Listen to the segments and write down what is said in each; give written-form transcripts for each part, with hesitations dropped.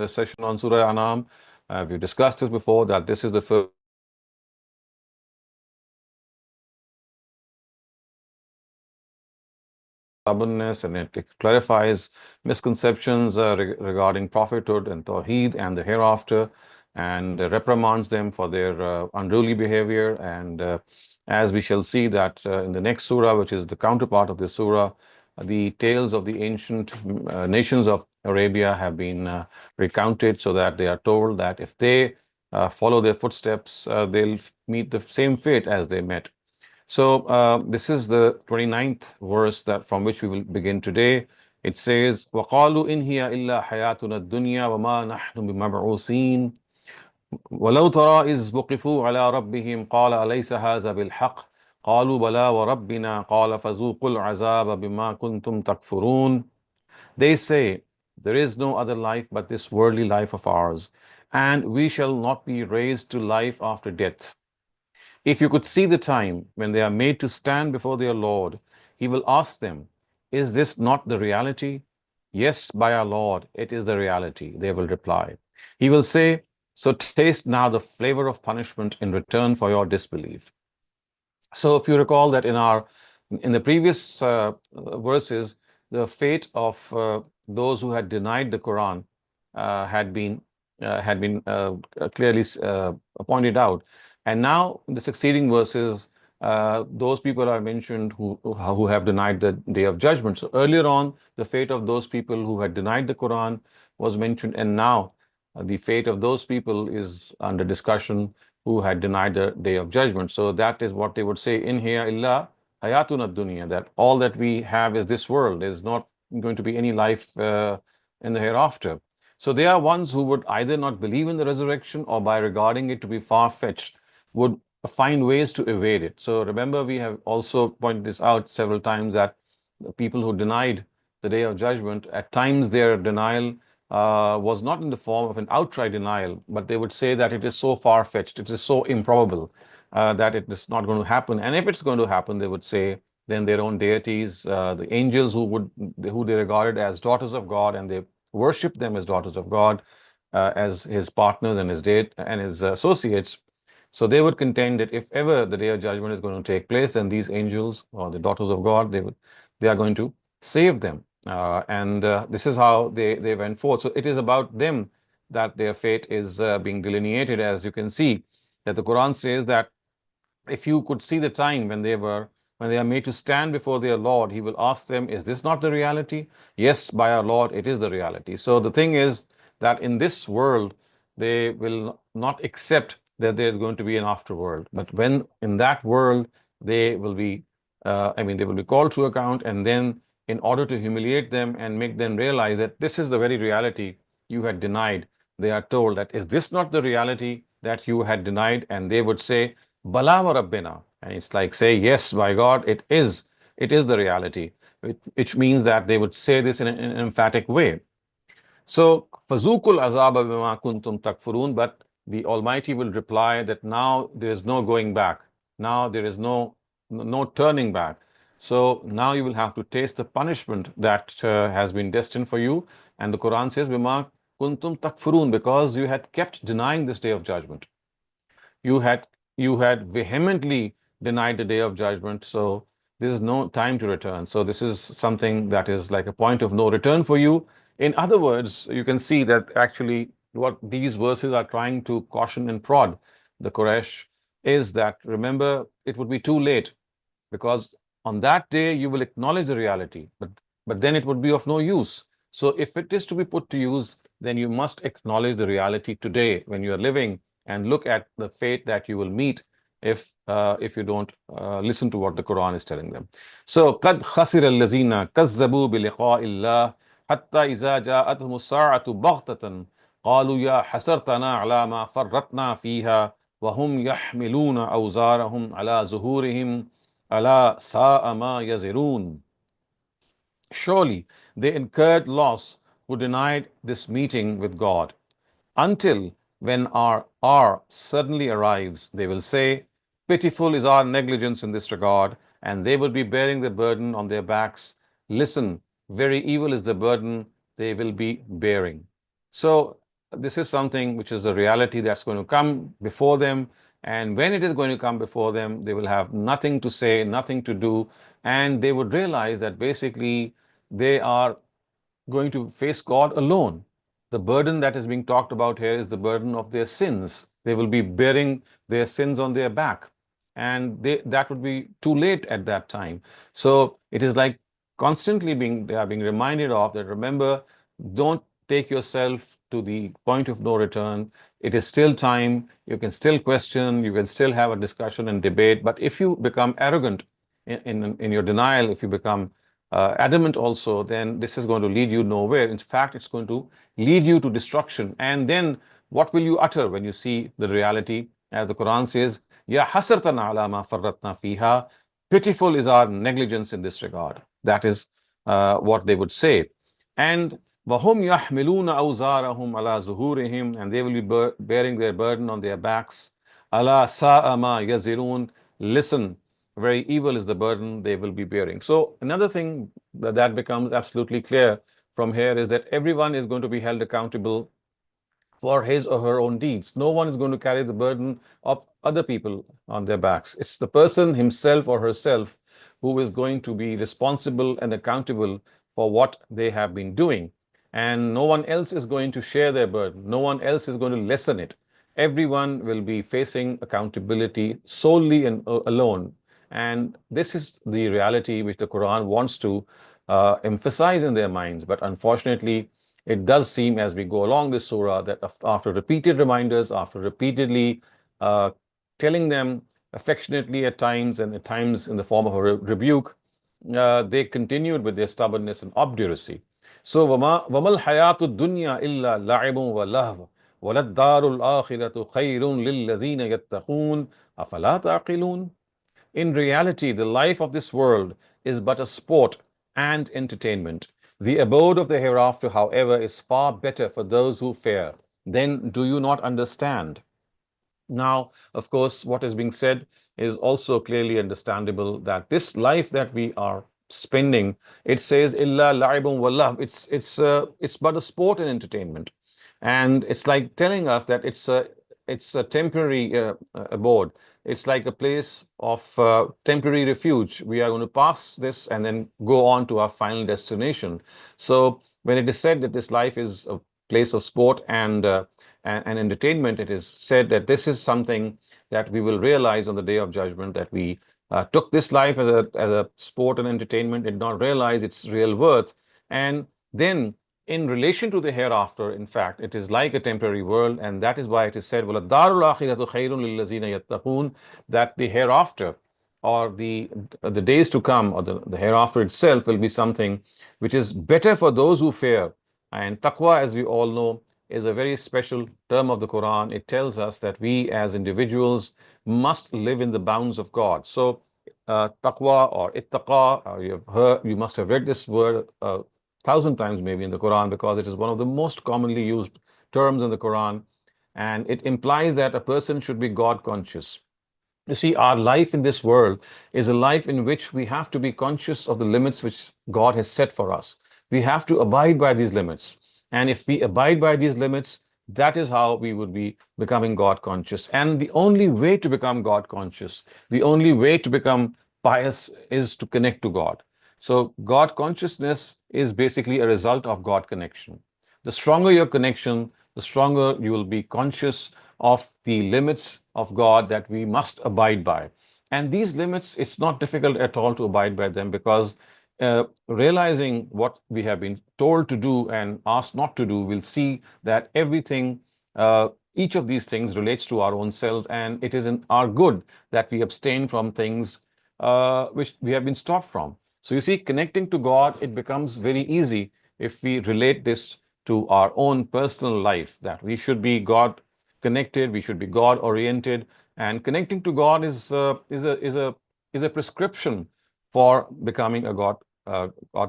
session on Surah Anam. We've discussed this before, that this is the first stubbornness, and it clarifies misconceptions regarding prophethood and Tawheed and the hereafter, and reprimands them for their unruly behavior. And as we shall see that in the next surah, which is the counterpart of this surah, the tales of the ancient nations of Arabia have been recounted, so that they are told that if they follow their footsteps, they'll meet the same fate as they met. So this is the 29th verse that from which we will begin today. It says, وَقَالُوا إِنْ هِيَ إِلَّا حَيَاتُنَا الدُّنْيَا وَمَا نَحْنُ بِمَبْعُوثِينَ وَلَوْ تَرَى إِذْ وُقِفُوا عَلَى رَبِّهِمْ قَالَ أَلَيْسَ هَذَا بِالْحَقِّ قَالُوا بَلَى وَرَبِّنَا قَالَ فَذُوقُوا الْعَذَابَ بِمَا كُنْتُمْ تَكْفُرُونَ. They say, there is no other life but this worldly life of ours, and we shall not be raised to life after death. If you could see the time when they are made to stand before their Lord, He will ask them, is this not the reality? Yes, by our Lord, it is the reality, they will reply. He will say, so taste now the flavor of punishment in return for your disbelief. So if you recall that in the previous verses, the fate of those who had denied the Quran had been clearly pointed out. And now in the succeeding verses, those people are mentioned who have denied the Day of Judgment. So earlier on, the fate of those people who had denied the Quran was mentioned, and now the fate of those people is under discussion who had denied the Day of Judgment. So that is what they would say, in here illa hayatuna dunya, that all that we have is this world. There's not going to be any life in the hereafter. So they are ones who would either not believe in the resurrection, or by regarding it to be far-fetched, would find ways to evade it. So remember, we have also pointed this out several times, that the people who denied the Day of Judgment, at times their denial was not in the form of an outright denial, but they would say that it is so far-fetched, it is so improbable that it is not going to happen. And if it's going to happen, they would say, then their own deities, the angels who they regarded as daughters of God, and they worship them as daughters of God, as His partners and His associates. So they would contend that if ever the Day of Judgment is going to take place, then these angels, or the daughters of God, they are going to save them. And this is how they went forth. So it is about them that their fate is being delineated. As you can see, that the Quran says that if you could see the time when they are made to stand before their Lord, He will ask them, is this not the reality? Yes, by our Lord, it is the reality. So the thing is that in this world, they will not accept that there's going to be an afterworld. But when in that world, they will be, they will be called to account, and then in order to humiliate them and make them realize that this is the very reality you had denied, they are told that, is this not the reality that you had denied? And they would say, Bala wa Rabbina. And it's like, say, yes, by God, it is the reality, which means that they would say this in an emphatic way. So, Fazukul azaba bima kuntum takfurun, but the Almighty will reply that now there is no going back. Now there is no turning back. So now you will have to taste the punishment that has been destined for you. And the Quran says, bima kuntum takfurun, because you had kept denying this Day of Judgment. You had vehemently denied the Day of Judgment. So there is no time to return. So this is something that is like a point of no return for you. In other words, you can see that actually what these verses are trying to caution and prod the Quraysh is that, remember, it would be too late, because on that day you will acknowledge the reality, but then it would be of no use. So if it is to be put to use, then you must acknowledge the reality today when you are living, and look at the fate that you will meet if you don't listen to what the Quran is telling them. So قد خسر الذين كذبوا بلقاء الله حتى إذا جاءتهم الساعة بغتة قالوا يا حسرتنا على ما فرطنا فيها وهم يحملون أوزارهم على ظهورهم ألا ساء ما يزرون. Surely they incurred loss who denied this meeting with God, until when our hour suddenly arrives, they will say, pitiful is our negligence in this regard, and they will be bearing the burden on their backs. Listen, very evil is the burden they will be bearing. So this is something which is a reality that's going to come before them. And when it is going to come before them, they will have nothing to say, nothing to do, and they would realize that basically they are going to face God alone. The burden that is being talked about here is the burden of their sins. They will be bearing their sins on their back, and that would be too late at that time. So it is like constantly they are being reminded of that. Remember, don't take yourself to the point of no return. It is still time. You can still question. You can still have a discussion and debate. But if you become arrogant in your denial, if you become adamant also, then this is going to lead you nowhere. In fact, it's going to lead you to destruction. And then what will you utter when you see the reality? As the Quran says, Ya hasratan ala ma farratna fiha. Pitiful is our negligence in this regard. That is what they would say. And وَهُمْ يَحْمِلُونَ أَوْزَارَهُمْ عَلَى ظُهُورِهِمْ, and they will be bearing their burden on their backs. أَلَا سَاءَ مَا يَزِرُونَ. Listen, very evil is the burden they will be bearing. So another thing that becomes absolutely clear from here is that everyone is going to be held accountable for his or her own deeds. No one is going to carry the burden of other people on their backs. It's the person himself or herself who is going to be responsible and accountable for what they have been doing. And no one else is going to share their burden. No one else is going to lessen it. Everyone will be facing accountability solely and alone. And this is the reality which the Quran wants to emphasize in their minds. But unfortunately, it does seem as we go along this surah that after repeated reminders, after repeatedly uh, telling them affectionately at times and at times in the form of a rebuke, they continued with their stubbornness and obduracy. So, وَمَا الْحَيَاةُ الدُّنْيَا إِلَّا لَعِبٌ وَلَهْوٌ وَلَلدَّارُ الْآخِرَةُ خَيْرٌ لِلَّذِينَ يَتَّقُونَ أَفَلَا تَعْقِلُونَ. In reality, the life of this world is but a sport and entertainment. The abode of the hereafter, however, is far better for those who fear. Then do you not understand? Now, of course, what is being said is also clearly understandable that this life that we are spending, it says illa la'ibun wallah. It's but a sport and entertainment, and it's like telling us that it's a temporary abode. It's like a place of temporary refuge. We are going to pass this and then go on to our final destination. So when it is said that this life is a place of sport and entertainment, it is said that this is something that we will realize on the day of judgment, that we took this life as a sport and entertainment, did not realize its real worth. And then in relation to the hereafter, in fact, it is like a temporary world, and that is why it is said, وَلَلدَّارُ الْآخِرَةُ خَيْرٌ لِلَّذِينَ يَتَّقُونَ, that the hereafter or the days to come or the hereafter itself will be something which is better for those who fear. And taqwa, as we all know, is a very special term of the Quran. It tells us that we as individuals must live in the bounds of God. So, taqwa or ittaqa, you must have read this word 1,000 times maybe in the Quran, because it is one of the most commonly used terms in the Quran. And it implies that a person should be God conscious. You see, our life in this world is a life in which we have to be conscious of the limits which God has set for us. We have to abide by these limits. And if we abide by these limits, that is how we would be becoming God conscious. And the only way to become God conscious, the only way to become pious is to connect to God. So, God consciousness is basically a result of God connection. The stronger your connection, the stronger you will be conscious of the limits of God that we must abide by. And these limits, it's not difficult at all to abide by them, because realizing what we have been told to do and asked not to do, we'll see that everything, each of these things relates to our own selves, and it is in our good that we abstain from things which we have been stopped from. So you see, connecting to God, it becomes very easy if we relate this to our own personal life, that we should be God connected, we should be God oriented, and connecting to God is a prescription for becoming a God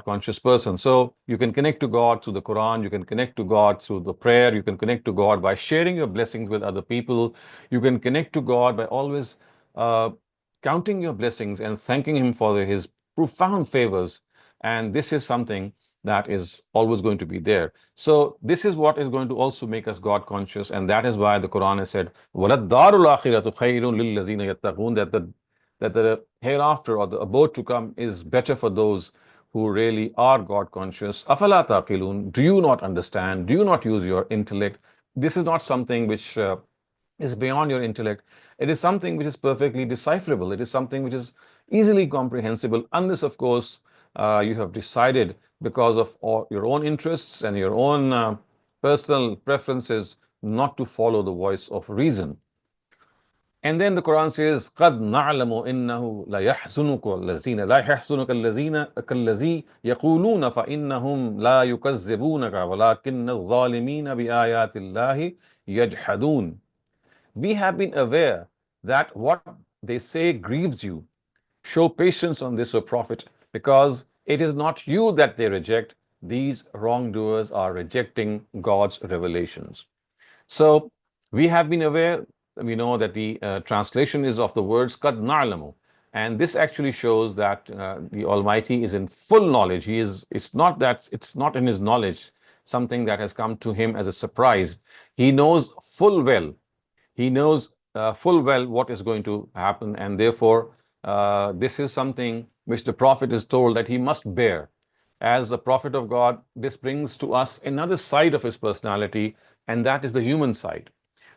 conscious person. So you can connect to God through the Quran, you can connect to God through the prayer, you can connect to God by sharing your blessings with other people, you can connect to God by always uh, counting your blessings and thanking Him for His profound favors. And this is something that is always going to be there. So this is what is going to also make us God conscious, and that is why the Quran has said, وَلَلدَّارُ الْآخِرَةُ خَيْرٌ لِلَّذِينَ يَتَّقُونَ, that the hereafter or the abode to come is better for those who really are God conscious. أَفَلَا تَعْقِلُونَ, do you not understand? Do you not use your intellect? This is not something which is beyond your intellect. It is something which is perfectly decipherable. It is something which is easily comprehensible, unless, of course, you have decided because of all your own interests and your own personal preferences not to follow the voice of reason. And then the Quran says, قَدْ نَعْلَمُ إِنَّهُ لَيَحْزُنُكَ الَّذِينَ لا يحزنك الذين كالذي يقولون فإنهم لا يكذبونك ولكن الظالمين بآيات الله يجحدون. We have been aware that what they say grieves you. Show patience on this, O Prophet, because it is not you that they reject. These wrongdoers are rejecting God's revelations. So we have been aware, we know that the translation is of the words Qad na'lamu. And this actually shows that the Almighty is in full knowledge. It's not that it's not in his knowledge, something that has come to him as a surprise. He knows full well. He knows full well what is going to happen, and therefore, this is something which the Prophet is told that he must bear. As a Prophet of God, this brings to us another side of his personality, and that is the human side.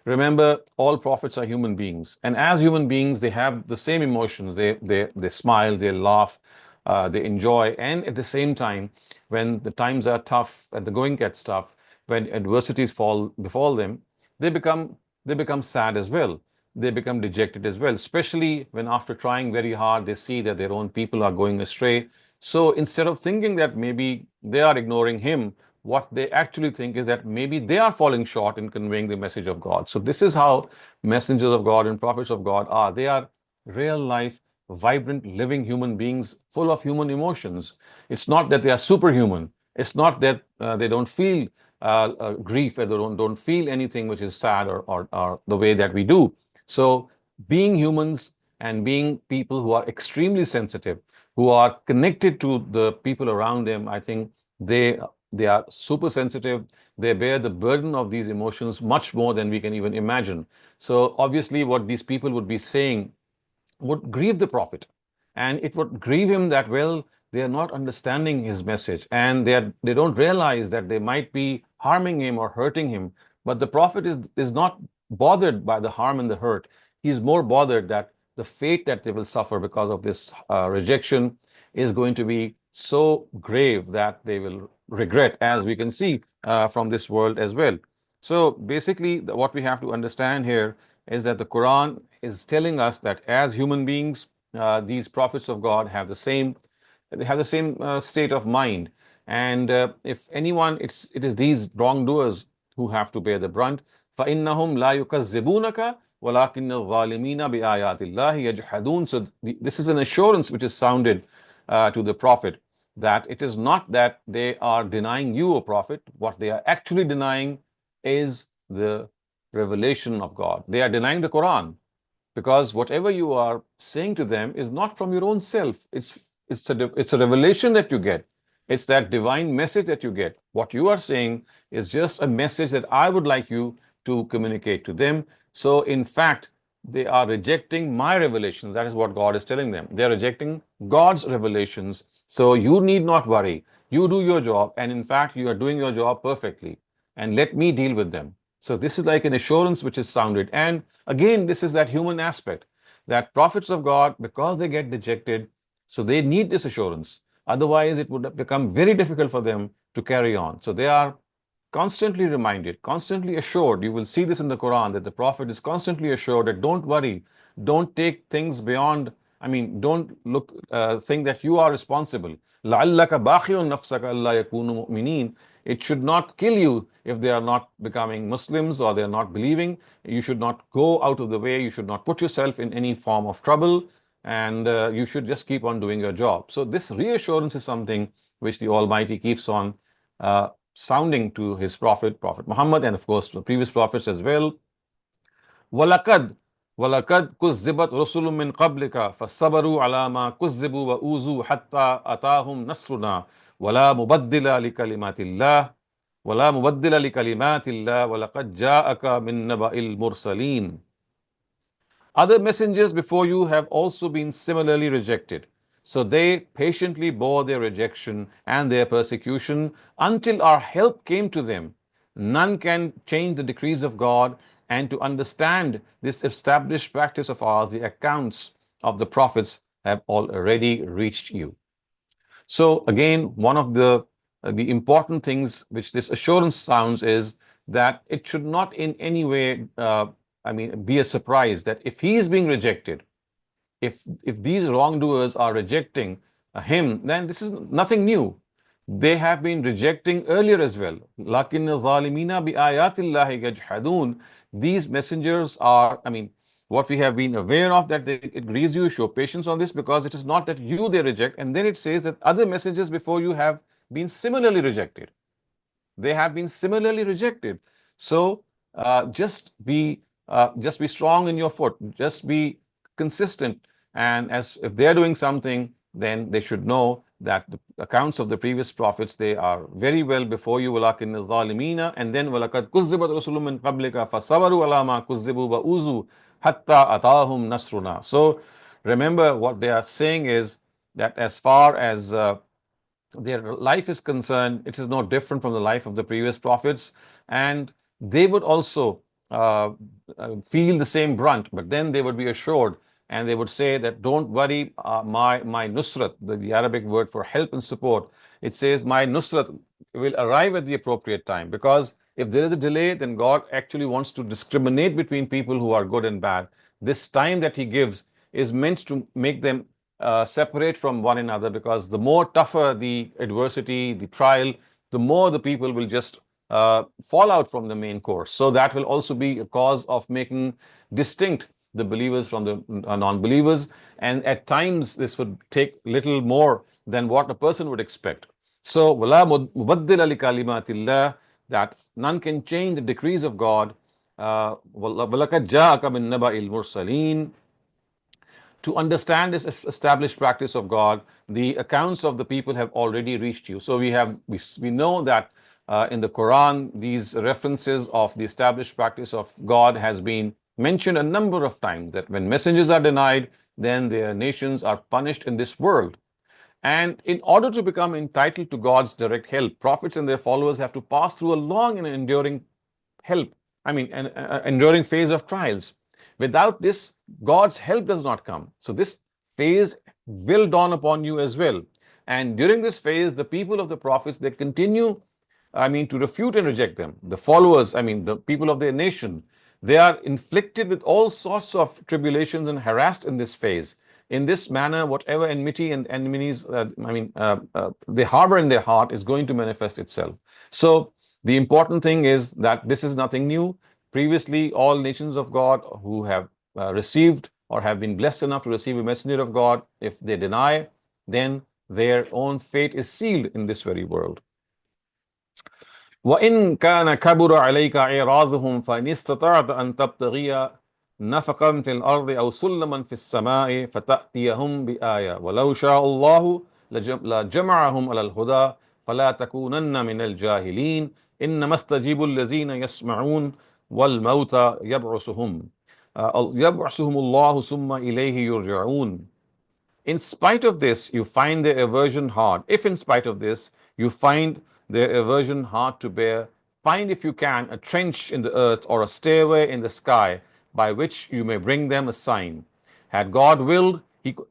Remember, all prophets are human beings, and as human beings, they have the same emotions. They smile, they laugh, they enjoy, and at the same time, when the times are tough and the going gets tough, when adversities fall befall them, they become they become sad as well. They become dejected as well, especially when after trying very hard, they see that their own people are going astray. So instead of thinking that maybe they are ignoring him, what they actually think is that maybe they are falling short in conveying the message of God. So this is how messengers of God and prophets of God are. They are real life, vibrant, living human beings full of human emotions. It's not that they are superhuman. It's not that they don't feel grief, or they don't feel anything which is sad, or the way that we do. So being humans and being people who are extremely sensitive, who are connected to the people around them, I think they are super sensitive. They bear the burden of these emotions much more than we can even imagine. So obviously what these people would be saying would grieve the Prophet. And it would grieve him that, well, they are not understanding his message, and they don't realize that they might be harming him or hurting him. But the Prophet is not bothered by the harm and the hurt. He's more bothered that the fate that they will suffer because of this rejection is going to be so grave that they will regret, as we can see from this world as well. So basically, what we have to understand here is that the Quran is telling us that as human beings, these prophets of God have the same state of mind. And if anyone, it is these wrongdoers who have to bear the brunt. فَإِنَّهُمْ لَا يُكَذِّبُونَكَ وَلَكِنَّ الظَّالِمِينَ بِآيَاتِ اللَّهِ يَجْحَدُونَ. So this is an assurance which is sounded to the Prophet, that it is not that they are denying you, O Prophet. What they are actually denying is the revelation of God. They are denying the Quran, because whatever you are saying to them is not from your own self. It's a revelation that you get. It's that divine message that you get. What you are saying is just a message that I would like you to communicate to them. So in fact, they are rejecting my revelations. That is what God is telling them. They are rejecting God's revelations. So you need not worry. You do your job, and in fact, you are doing your job perfectly. And let me deal with them. So this is like an assurance which is sounded. And again, this is that human aspect, that prophets of God, because they get dejected, so they need this assurance. Otherwise, it would become very difficult for them to carry on. So they are constantly reminded, constantly assured. You will see this in the Quran, that the Prophet is constantly assured that don't worry, don't take things beyond, don't think that you are responsible. لَعَلَّكَ بَاخِعٌ نَفْسَكَ أَلَّا يَكُونُوا مُؤْمِنِينَ. It should not kill you if they are not becoming Muslims or they are not believing. You should not go out of the way. You should not put yourself in any form of trouble, and you should just keep on doing your job. So this reassurance is something which the Almighty keeps on sounding to his Prophet Muhammad, and of course the previous prophets as well. وَلَقَدْ وَلَقَدْ كُذِّبَتْ رُسُلٌ مِّن قَبْلِكَ فَصَبَرُوا عَلَى مَا كُذِّبُوا وَأُوذُوا حَتَّى أَتَاهُمْ نَصْرُنَا وَلَا مُبَدِّلَ لِكَلِمَاتِ اللَّهِ وَلَا مُبَدِّلَ لِكَلِمَاتِ اللَّهِ وَلَقَدْ جَاءَكَ مِن نَبَإِ الْمُرْسَلِينَ. Other messengers before you have also been similarly rejected. So they patiently bore their rejection and their persecution until our help came to them. None can change the decrees of God, and to understand this established practice of ours, the accounts of the prophets have already reached you. So again, one of the important things which this assurance sounds is that it should not in any way, be a surprise that if he is being rejected, if these wrongdoers are rejecting him, then this is nothing new. They have been rejecting earlier as well. لَكِنَّ الظَّالِمِينَ بِآيَاتِ اللَّهِ يَجْحَدُونَ. These messengers are, what we have been aware of, that it grieves you, show patience on this, because it is not that you they reject. And then it says that other messengers before you have been similarly rejected. They have been similarly rejected. So just be strong in your foot. Just be consistent. And as if they're doing something, then they should know that the accounts of the previous prophets, they are very well before you. وَلَكِنَّ الظَّالِمِينَ, and then وَلَقَدْ كُذِّبَتْ رُسُلٌ مِّن قَبْلِكَ فَصَبَرُوا عَلَىٰ مَا كُذِّبُوا وَأُوذُوا حَتَّىٰ أَتَاهُمْ نَصْرُنَا. So remember, what they are saying is that as far as their life is concerned, it is no different from the life of the previous prophets, and they would also uh, feel the same brunt, but then they would be assured, and they would say that don't worry, my nusrat, the Arabic word for help and support, it says my nusrat will arrive at the appropriate time, because if there is a delay, then God actually wants to discriminate between people who are good and bad. This time that he gives is meant to make them separate from one another, because the more tougher the adversity, the trial, the more the people will just fall out from the main course. So that will also be a cause of making distinct the believers from the non-believers. And at times this would take little more than what a person would expect. So wala mubaddila li kalimatillah, that none can change the decrees of God. وَلَقَدْ جَاءَكَ مِن نَبَإِ الْمُرْسَلِينَ. To understand this established practice of God, the accounts of the people have already reached you. So we know that in the Quran, these references of the established practice of God has been mentioned a number of times, that when messengers are denied, then their nations are punished in this world. And in order to become entitled to God's direct help, prophets and their followers have to pass through a long and enduring help, an enduring phase of trials. Without this, God's help does not come. So this phase will dawn upon you as well. And during this phase, the people of the prophets, they continue, to refute and reject them. The followers, the people of their nation, they are inflicted with all sorts of tribulations and harassed in this phase. In this manner, whatever enmity and enemies, they harbor in their heart is going to manifest itself. So the important thing is that this is nothing new. Previously, all nations of God who have received or have been blessed enough to receive a messenger of God, if they deny, then their own fate is sealed in this very world. وَإِن كَانَ كَبُرَ عَلَيْكَ إِعْرَاضُهُمْ فَإِنِ اسْتَطَعْتَ أَن تَبْتَغِيَ نَفَقًا فِي الْأَرْضِ أَوْ سُلَّمًا فِي السَّمَاءِ فَتَأْتِيَهُم بِآيَةٍ وَلَوْ شَاءَ اللَّهُ لَجَمَعَهُمْ عَلَى الْهُدَى فَلَا تَكُونَنَّ مِنَ الْجَاهِلِينَ إِنَّمَا اسْتَجِيبُوا الَّذِينَ يَسْمَعُونَ وَالْمَوْتَى يَبْعَثُهُمُ اللَّهُ ثُمَّ إِلَيْهِ يُرْجَعُونَ. In spite of this, you find their aversion hard. If in spite of this, you find their aversion hard to bear, find, if you can, a trench in the earth or a stairway in the sky by which you may bring them a sign. Had God willed, he could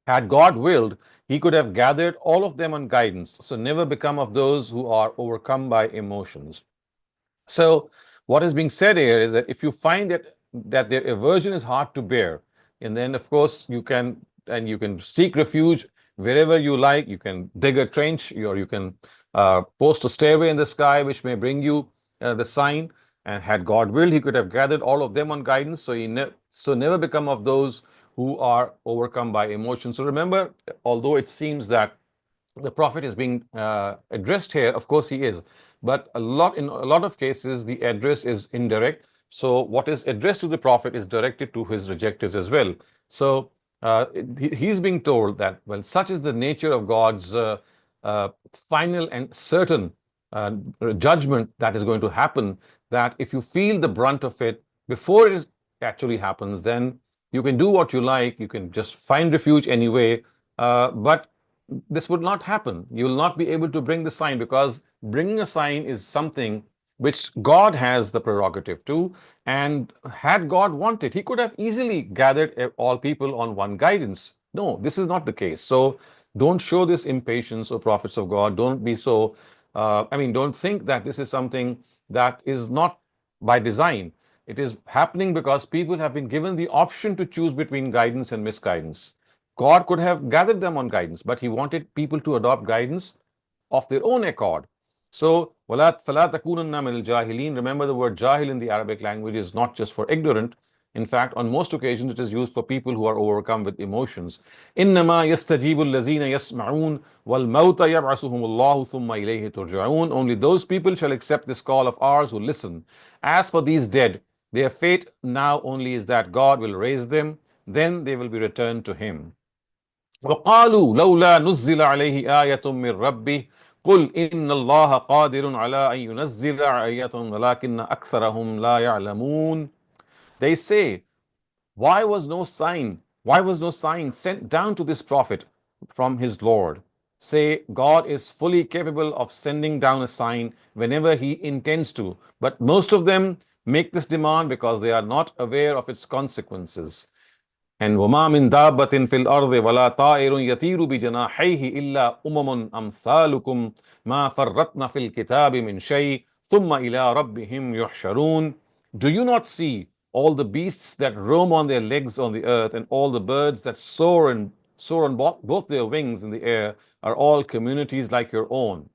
Had God willed, he could have gathered all of them on guidance. So never become of those who are overcome by emotions. So what is being said here is that if you find that their aversion is hard to bear, and then of course you can seek refuge wherever you like. You can dig a trench, or you can post a stairway in the sky which may bring you the sign. And had God willed, he could have gathered all of them on guidance. So never become of those who are overcome by emotion. So remember, although it seems that the Prophet is being addressed here, of course he is, but in a lot of cases the address is indirect. So what is addressed to the Prophet is directed to his rejectors as well. So he's being told that, well, such is the nature of God's final and certain uh, judgment that is going to happen, that if you feel the brunt of it before it actually happens, then you can do what you like, you can just find refuge anyway, but this would not happen. You will not be able to bring the sign, because bringing a sign is something which God has the prerogative to. And had God wanted, He could have easily gathered all people on one guidance. No, this is not the case. So don't show this impatience, O prophets of God. Don't be so, don't think that this is something that is not by design. It is happening because people have been given the option to choose between guidance and misguidance. God could have gathered them on guidance, but He wanted people to adopt guidance of their own accord. So, وَلَا فَلَا تَكُونَنَّ مِنَ الْجَاهِلِينَ. Remember, the word jahil in the Arabic language is not just for ignorant. In fact, on most occasions, it is used for people who are overcome with emotions. إِنَّمَا يَسْتَجِيبُ الَّذِينَ يَسْمَعُونَ وَالْمَوْتَ يَبْعَثُهُمُ اللَّهُ ثُمَّ إِلَيْهِ تُرْجَعُونَ. Only those people shall accept this call of ours who listen. As for these dead, their fate now only is that God will raise them, then they will be returned to Him. وقالوا لولا نزل عليه آية من ربه قل إن الله قادر على أن ينزل آية ولكن أكثرهم لا يعلمون. They say, why was no sign? Why was no sign sent down to this prophet from his Lord? Say, God is fully capable of sending down a sign whenever He intends to, but most of them make this demand because they are not aware of its consequences. And وَمَا مِن دَابَّةٍ فِي الْأَرْضِ وَلَا طَائِرٌ يَطِيرُ بِجَنَاحَيْهِ إِلَّا أُمَمٌ أَمْثَالُكُمْ مَا فَرَّطْنَا فِي الْكِتَابِ مِنْ شَيْءٍ ثُمَّ إِلَىٰ رَبِّهِمْ يُحْشَرُونَ. Do you not see all the beasts that roam on their legs on the earth, and all the birds that soar on both their wings in the air, are all communities like your own?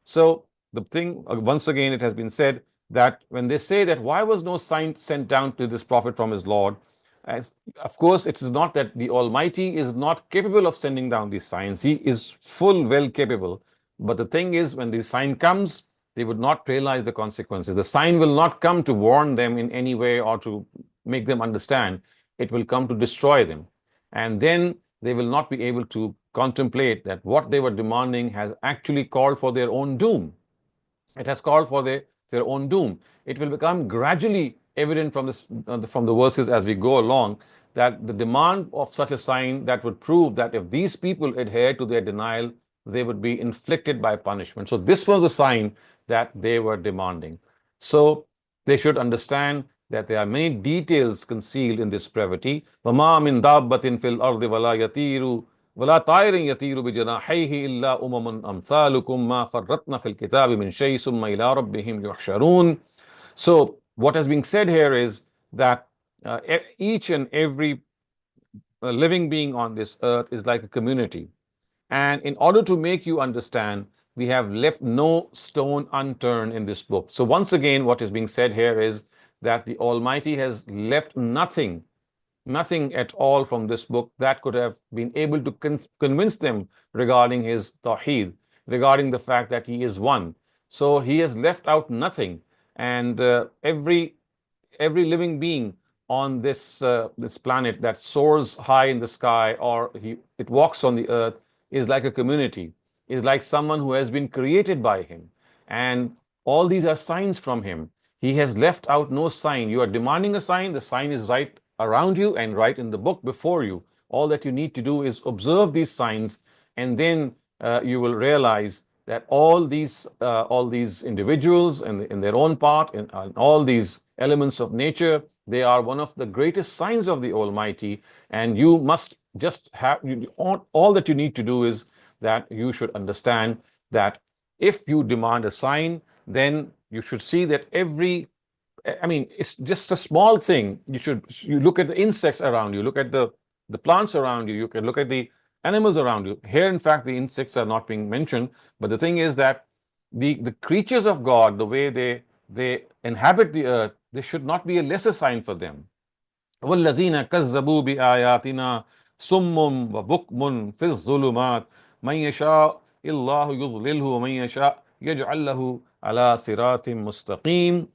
So the thing, once again, it has been said that when they say that why was no sign sent down to this prophet from his Lord, as of course it is not that the Almighty is not capable of sending down these signs. He is full well capable. But the thing is, when the sign comes, they would not realize the consequences. The sign will not come to warn them in any way or to make them understand. It will come to destroy them. And then they will not be able to contemplate that what they were demanding has actually called for their own doom. It has called for their own doom. It will become gradually evident from from the verses as we go along, that the demand of such a sign that would prove that if these people adhere to their denial, they would be inflicted by punishment. So this was the sign that they were demanding. So they should understand that there are many details concealed in this brevity. وَمَا مِن دَابَّةٍ فِي الْأَرْضِ وَلَا يَطِيرُ ولا طائر يطير بجناحيه إلا أمم أمثالكم ما فرطنا في الكتاب من شيء ثم إلى ربهم يحشرون. So what has been said here is that each and every living being on this earth is like a community. And in order to make you understand, we have left no stone unturned in this book. So once again, what is being said here is that the Almighty has left nothing at all from this book that could have been able to convince them regarding His Tawheed, regarding the fact that He is one. So He has left out nothing. And every living being on this planet that soars high in the sky, or it walks on the earth, is like a community, is like someone who has been created by Him. And all these are signs from Him. He has left out no sign. You are demanding a sign, the sign is right around you and right in the book before you. All that you need to do is observe these signs, and then you will realize that all these individuals in their own part, and all these elements of nature, they are one of the greatest signs of the Almighty. And you must just have, all that you need to do is that you should understand that if you demand a sign, then you should see that it's just a small thing. You look at the insects around you, look at the plants around you, you can look at the animals around you. Here, in fact, the insects are not being mentioned, but the thing is that the creatures of God, the way they inhabit the earth, this should not be a lesser sign for them. وَالَّذِينَ كَذَّبُوا بِآيَاتِنَا صُمٌّ وَبُكْمٌ فِي الظُّلُمَاتِ مَن يَشَاءِ اللَّهُ يُضْلِلْهُ وَمَن يَشَاء يَجْعَلْهُ عَلَى صِرَاطٍ مُسْتَقِيمٍ.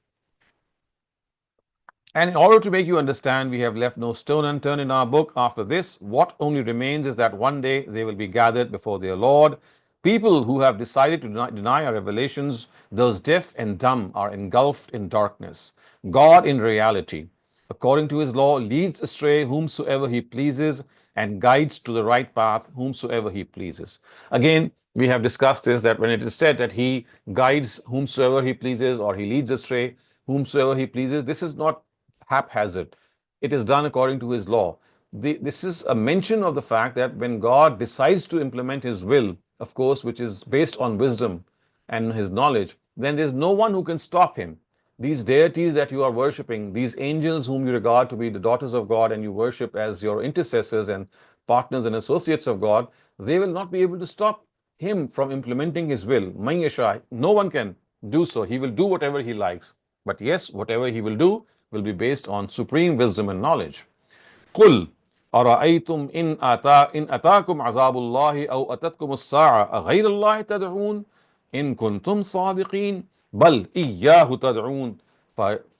And in order to make you understand, we have left no stone unturned in our book. After this, what only remains is that one day they will be gathered before their Lord. People who have decided to deny our revelations, those deaf and dumb, are engulfed in darkness. God, in reality, according to his law, leads astray whomsoever he pleases and guides to the right path whomsoever he pleases. Again, we have discussed this, that when it is said that he guides whomsoever he pleases or he leads astray whomsoever he pleases, this is not haphazard. It is done according to his law. This is a mention of the fact that when God decides to implement his will, of course, which is based on wisdom and his knowledge, then there's no one who can stop him. These deities that you are worshipping, these angels whom you regard to be the daughters of God and you worship as your intercessors and partners and associates of God, they will not be able to stop him from implementing his will. Man yasha, no one can do so. He will do whatever he likes. But yes, whatever he will be based on supreme wisdom and knowledge. قل أرأيتم إن أتاكم عذاب الله أو أتتكم الساعة أغير الله تدعون إن كنتم صادقين بل إياه تدعون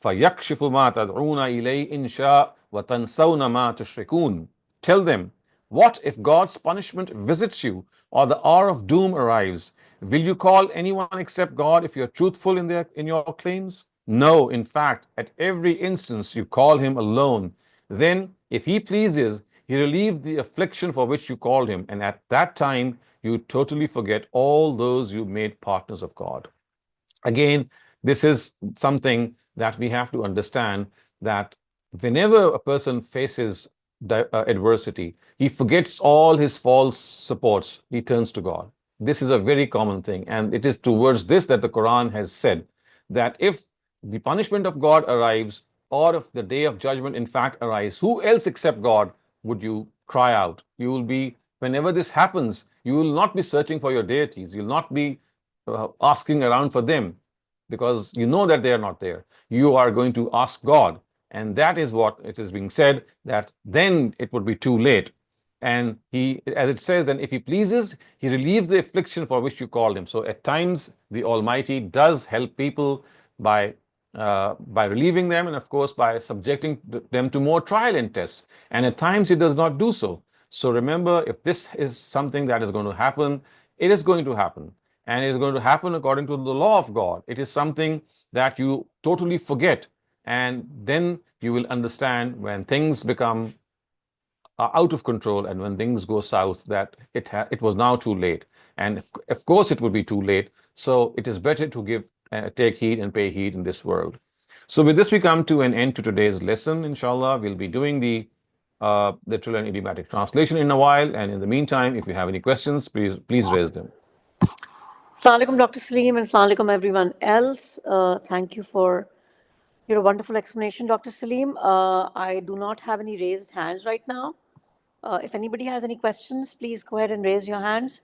فيكشف ما تدعون إليه إن شاء وتنسون ما تشركون. Tell them, what if God's punishment visits you or the hour of doom arrives? Will you call anyone except God if you're truthful in your claims? No, in fact, at every instance you call him alone. Then, if he pleases, he relieves the affliction for which you called him, and at that time you totally forget all those you made partners of God. Again, this is something that we have to understand, that whenever a person faces adversity, he forgets all his false supports, he turns to God. This is a very common thing, and it is towards this that the Quran has said that if the punishment of God arrives, or if the day of judgment in fact arrives, who else except God would you cry out? You will be, whenever this happens, you will not be searching for your deities, you'll not be asking around for them, because you know that they are not there. You are going to ask God, and that is what it is being said, that then it would be too late. And he, as it says, then if he pleases, he relieves the affliction for which you called him. So at times the Almighty does help people by relieving them, and of course by subjecting them to more trial and test. And at times he does not do so. So remember, if this is something that is going to happen, it is going to happen, and it is going to happen according to the law of God. It is something that you totally forget, and then you will understand when things become out of control and when things go south, that it was now too late. And of course it would be too late. So it is better to take heed and pay heed in this world. So with this, we come to an end to today's lesson. Inshallah, we'll be doing the literal and idiomatic translation in a while. And in the meantime, if you have any questions, please raise them. Assalamu alaikum, Dr. Salim, and assalamu alaikum, everyone else. Thank you for your wonderful explanation, Dr. Salim. I do not have any raised hands right now. If anybody has any questions, please go ahead and raise your hands,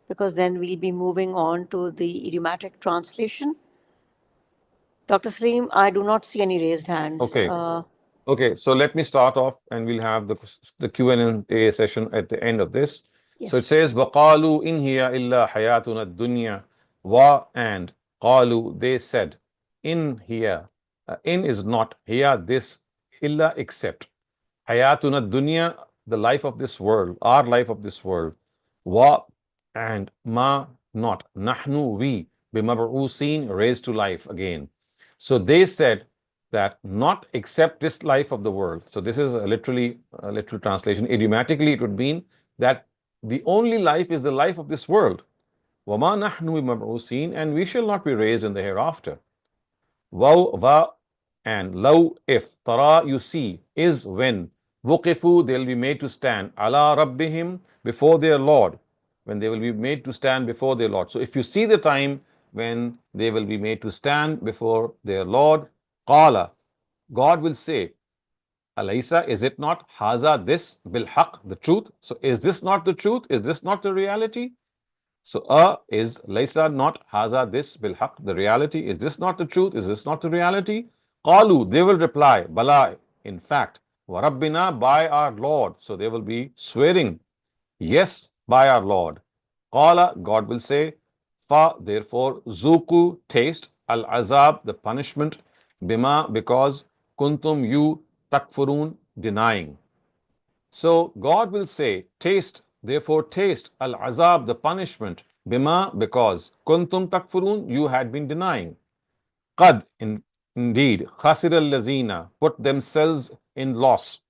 because then we'll be moving on to the idiomatic translation. Dr. Salim, I do not see any raised hands. Okay. Okay, so let me start off, and we'll have the Q&A session at the end of this. So it Yes. says, وَقَالُوا إِنْ هِيَ إِلَّا حَيَاتُنَا الدُّنْيَا and قَالُوا, they said, in here, in is not, here this, illa except. Hayatuna dunya, the life of this world, our life of this world. Wa and ma, not. Nahnu, we, bimab'usin, raised to life again. So they said that not except this life of the world. So this is a literal translation. Idiomatically, it would mean that the only life is the life of this world. Wama nahnu bimab'usin, and we shall not be raised in the hereafter. Va and law, if, tara, you see, is when, wuqifu, they'll be made to stand, ala rabbihim, before their Lord, when they will be made to stand before their Lord. So if you see the time when they will be made to stand before their Lord, qala, God will say, alaysa, is it not, haza, this, bil haq, the truth? So is this not the truth? Is this not the reality? So is laysa, not, haza, this, bil haq, the reality. Is this not the truth? Is this not the reality? Qalu, they will reply, bala, in fact, wa rabbina, by our Lord. So they will be swearing, yes, by our Lord. Qala, God will say, fa, therefore, zuku, taste, al azab, the punishment, bima, because, kuntum you takfurun, denying. So God will say, taste, therefore taste al azab, the punishment, bima, because kuntum takfurun, you had been denying. Qad, indeed, khasir al lazina, put themselves in loss.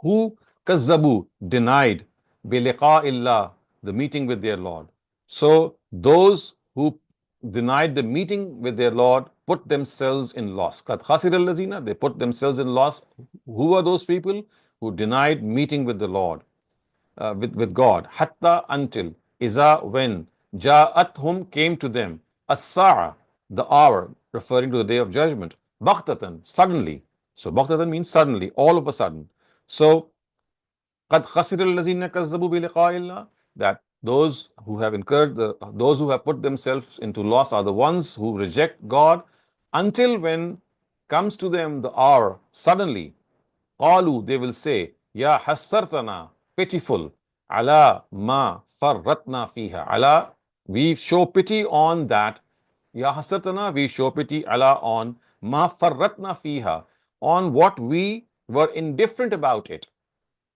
Who kazzabu, denied, biliqa'illah, the meeting with their Lord. So those who denied the meeting with their Lord put themselves in loss. Qad khasir al lazina, they put themselves in loss. Who are those people who denied meeting with the Lord, with God? Hatta, until, iza, when, ja'athum, came to them, as-sa'a, the hour, referring to the day of judgment, baghtatan, suddenly. So baghtatan means suddenly, all of a sudden. So قد خسر الذين كذبوا بلقاء الله, that those who have incurred those who have put themselves into loss are the ones who reject God until when comes to them the hour suddenly. قالوا, they will say, Ya hasartana, pitiful, ala ma farratna fiha, ala, we show pity on that, Ya hasartana, we show pity, ala, on ma farratna fiha, on what we were indifferent about it.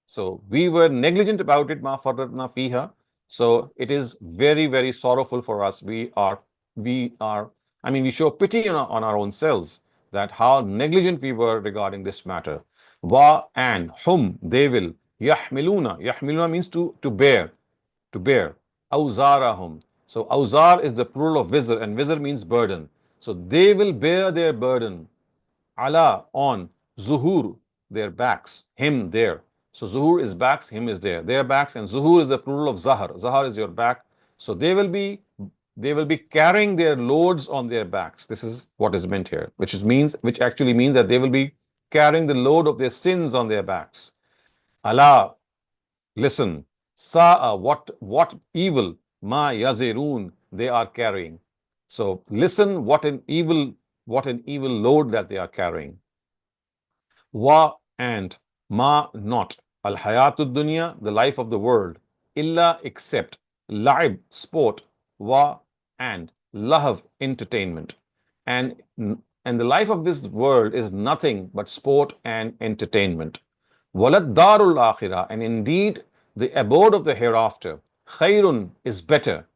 So we were negligent about it, ma farratna fiha. So it is very, very sorrowful for us. I mean, we show pity on our own selves, that how negligent we were regarding this matter. Wa, and hum, they will, yahmiluna means to bear, to bear. Awzarahum. So awzar is the plural of wizr, and wizr means burden. So they will bear their burden, ala, on, zuhur, their backs, him, there. So zuhur is backs, him is there, their backs, and zuhur is the plural of zahar. Zahar is your back. So they will be carrying their loads on their backs. This is what is meant here, which actually means that they will be carrying the load of their sins on their backs. Allah, listen, sa'a, what evil, ma yazirun, they are carrying. So listen, what an evil load that they are carrying. Wa, and, ma, not, al hayatud dunya, the life of the world, illa, except, laib, sport, wa, and, lahav, entertainment. And and the life of this world is nothing but sport and entertainment. Walad darul akhirah, and indeed the abode of the hereafter, khairun, is better,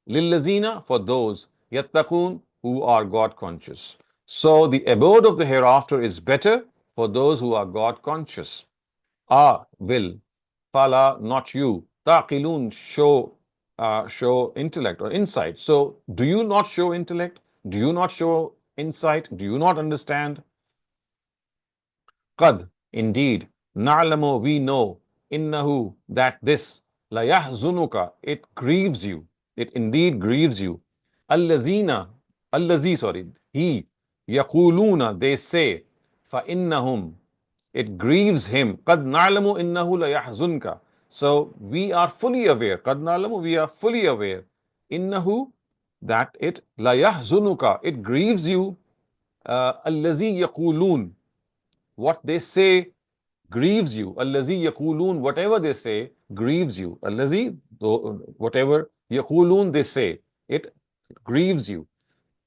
lillazina, for those, yattaqun, who are God conscious. So the abode of the hereafter is better for those who are God conscious. Will, fala, not you, taqilun, show intellect or insight. So do you not show intellect? Do you not show insight? Do you not understand? Qad, indeed, na'lamu, we know, innahu, that this, la yahzunuka, it grieves you, it indeed grieves you. Allazina, allazi, sorry, he, yaquluna, they say, fa innahum, it grieves him. Qad na'lamu innahu la yahzunka. So we are fully aware. Qad na'lamu, we are fully aware. Innahu, that it, la yahzunuka, it grieves you. Allazi yaqulun, what they say grieves you. Allazi yaqulun, whatever they say grieves you. Allazi, whatever yaqulun they say, it grieves you.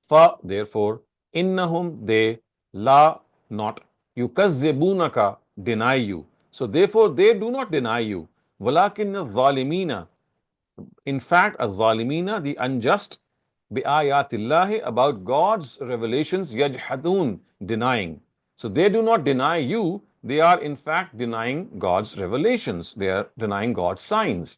Fa, therefore, innahum, they, la, not, yukazzibunaka, deny you. So therefore they do not deny you. Walakin zalimina, in fact, az-zalimina, the unjust, bi ayatillahi, about God's revelations, yajhadun, denying. So they do not deny you, they are in fact denying God's revelations, they are denying God's signs.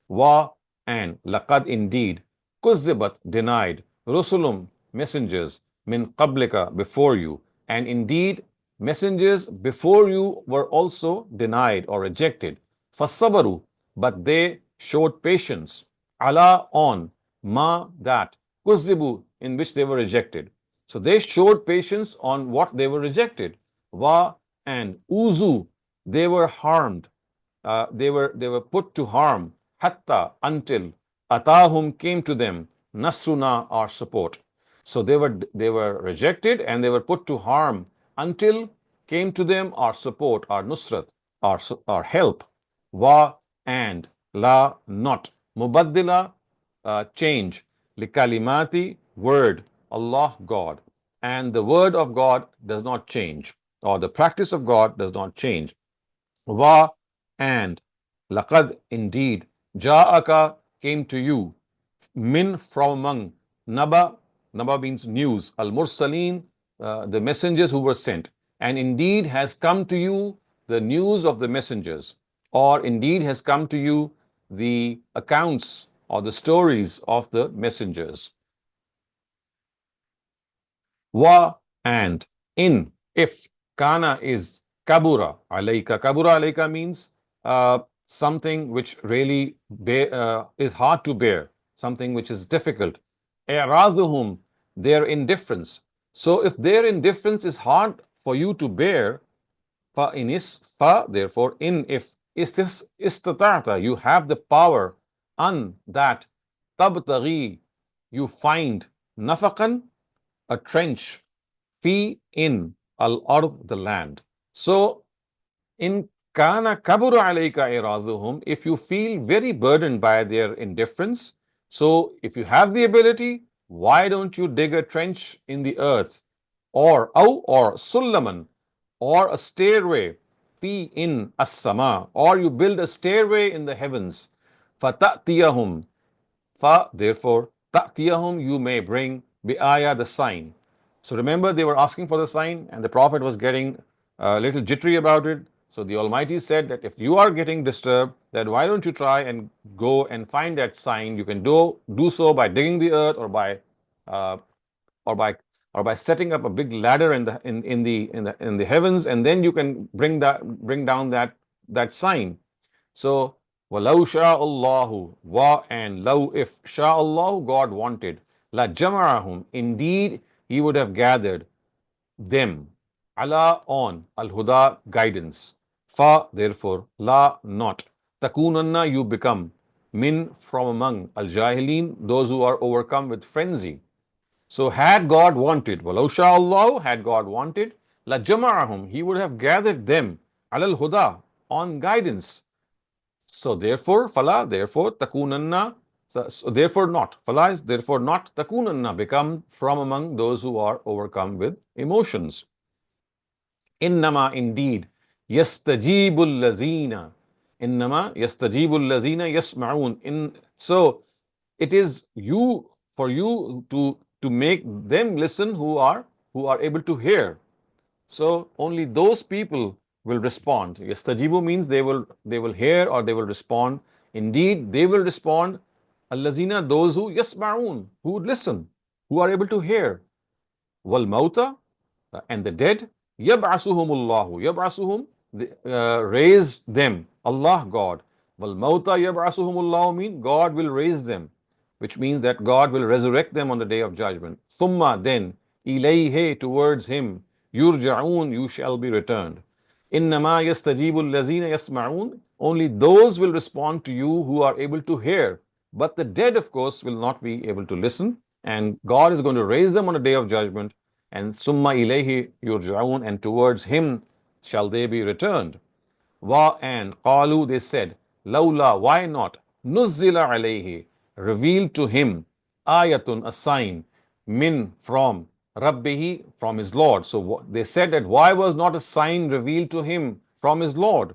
Wa, and, laqad, indeed, kuzzibat, denied, rusulum, messengers, min qablika, before you, and indeed messengers before you were also denied or rejected. Fasabaru, but they showed patience, ala, on, ma, that, kuzzibu, in which they were rejected. So they showed patience on what they were rejected. Wa, and, uzu, they were harmed, they were put to harm, hatta, until, atahum, came to them, nasruna, our support. So they were rejected and they were put to harm until came to them our support, our nusrat, our help. Wa, and, la, not, mubaddila, change, likalimati, word, Allah, God. and the word of God does not change, or the practice of God does not change. Wa, and laqad, indeed, ja'aka, came to you, min, from among, naba, naba means news, al mursaleen, the messengers who were sent, and indeed has come to you the news of the messengers, or indeed has come to you the accounts or the stories of the messengers. Wa, and in, if, kana is kabura alayka. Kabura alayka means something which really is hard to bear, something which is difficult. I'raduhum, their indifference. So if their indifference is hard for you to bear, fa inis, fa, therefore, in, if, is this istata'ta, you have the power, an, that, tabtaghi, you find, nafaqan, a trench, fi, in, al ard, the land. So in kana kabura alayka irazuhum, if you feel very burdened by their indifference, so if you have the ability, why don't you dig a trench in the earth, or sullaman, or a stairway, fi, in, as-sama, or you build a stairway in the heavens, fatatiyahum, fa, therefore, ta'tiyahum, you may bring, bi'aya, the sign. So remember, they were asking for the sign, and the Prophet was getting a little jittery about it. So the Almighty said that if you are getting disturbed, then why don't you try and go and find that sign? You can do so by digging the earth, uh, or by or by setting up a big ladder in the heavens, and then you can bring down that sign. So, walau sha'allahu, wa, and law, if sha'allahu, God wanted, la jama'ahum, indeed he would have gathered them, ala, on, al huda, guidance, fa, therefore, la, not, takunanna, you become, min, from among, al jahilin, those who are overcome with frenzy. So had God wanted, walau sha'allahu, had God wanted, la jama'ahum, he would have gathered them, alal huda, on guidance. So therefore, fala, therefore, takunanna, so therefore not. Fala is therefore not, takunanna, become from among those who are overcome with emotions. Innama, indeed, yastajibul lazina. Innama yastajibul lazina yasma'un. So it is you, for you to make them listen who are able to hear. So only those people will respond. Yastajibu means they will hear or they will respond. Indeed, they will respond. Allazina, those who yasma'un, who would listen, who are able to hear. Wal mauta, and the dead. Yab'asuhumullahu, yab'asuhum, raise them. Allah, God. Wal mauta yab'asuhumullahu mean God will raise them, which means that God will resurrect them on the day of judgment. Thumma, then, ilayhi, towards him, yurja'un, you shall be returned. Innama yastajibu allazina yasma'un, only those will respond to you who are able to hear. But the dead, of course, will not be able to listen, and God is going to raise them on the day of judgment. And summa ilayhi yurja'un, and towards him shall they be returned. Wa, and qalu, they said, Laula, why not? Nuzzila alayhi, revealed to him, ayatun, a sign, min, from, rabbihi, from his Lord. So they said that why was not a sign revealed to him from his Lord?